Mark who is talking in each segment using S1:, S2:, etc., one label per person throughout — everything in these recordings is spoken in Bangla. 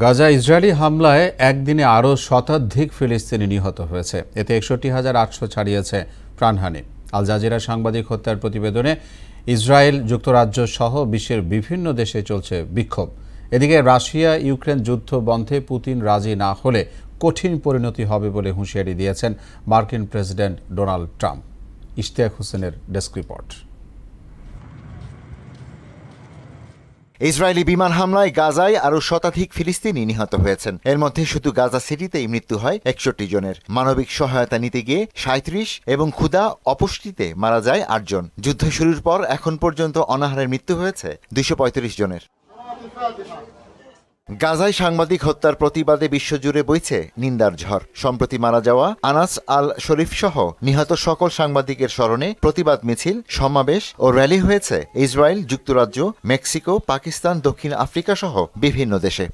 S1: গাজা ইসরায়েলি হামলায় একদিনে আরও শতাধিক ফিলিস্তিনি নিহত হয়েছে। এতে ৬১,৮০০ ছাড়িয়েছে প্রাণহানি। আল জাজিরা সাংবাদিক হত্যার প্রতিবেদনে ইসরায়েল, যুক্তরাজ্য সহ বিশ্বের বিভিন্ন দেশে চলছে বিক্ষোভ। এদিকে রাশিয়া ইউক্রেন যুদ্ধ বন্ধে পুতিন রাজি না হলে কঠিন পরিণতি হবে বলে হুঁশিয়ারি দিয়েছেন মার্কিন প্রেসিডেন্ট ডোনাল্ড ট্রাম্প। ইশতিয়াক হোসেনের ডেস্ক রিপোর্ট।
S2: ইসরায়েলি বিমান হামলায় গাজায় আরও শতাধিক ফিলিস্তিনি নিহত হয়েছেন। এর মধ্যে শুধু গাজা সিটিতেই মৃত্যু হয় ৬১ জনের। মানবিক সহায়তা নিতে গিয়ে ৩৭ এবং ক্ষুধা অপুষ্টিতে মারা যায় ৮ জন। যুদ্ধ শুরুর পর এখন পর্যন্ত অনাহারের মৃত্যু হয়েছে ২৩৫ জনের। গাজায় সাংবাদিক হত্যার প্রতিবাদে বিশ্বজুড়ে বইছে নিন্দার ঝড়। সম্প্রতি মারা যাওয়া আনাস আল শরীফ সহ নিহত সকল সাংবাদিকের স্মরণে প্রতিবাদ মিছিল, সমাবেশ ও র্যালি হয়েছে ইসরায়েল, যুক্তরাজ্য, মেক্সিকো, পাকিস্তান, দক্ষিণ আফ্রিকা সহ বিভিন্ন দেশে।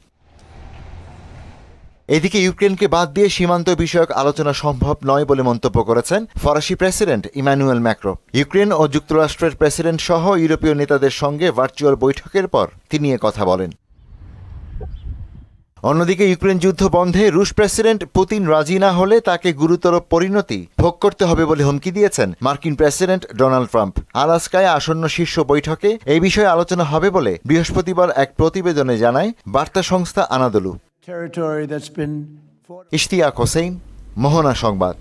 S2: এদিকে ইউক্রেনকে বাদ দিয়ে সীমান্ত বিষয়ক আলোচনা সম্ভব নয় বলে মন্তব্য করেছেন ফরাসি প্রেসিডেন্ট ইমানুয়েল ম্যাক্রো। ইউক্রেন ও যুক্তরাষ্ট্রের প্রেসিডেন্ট সহ ইউরোপীয় নেতাদের সঙ্গে ভার্চুয়াল বৈঠকের পর তিনি এ কথা বলেন। অন্যদিকে ইউক্রেন যুদ্ধ বন্ধে রুশ প্রেসিডেন্ট পুতিন রাজি না হলে তাকে গুরুতর পরিণতি ভোগ করতে হবে বলে হুমকি দিয়েছেন মার্কিন প্রেসিডেন্ট ডোনাল্ড ট্রাম্প। আলাস্কায় আসন্ন শীর্ষ বৈঠকে এই বিষয়ে আলোচনা হবে বলে বৃহস্পতিবার এক প্রতিবেদনে জানায় বার্তা সংস্থা আনাদোলু। ইশতিয়াক হোসেন, মোহনা সংবাদ।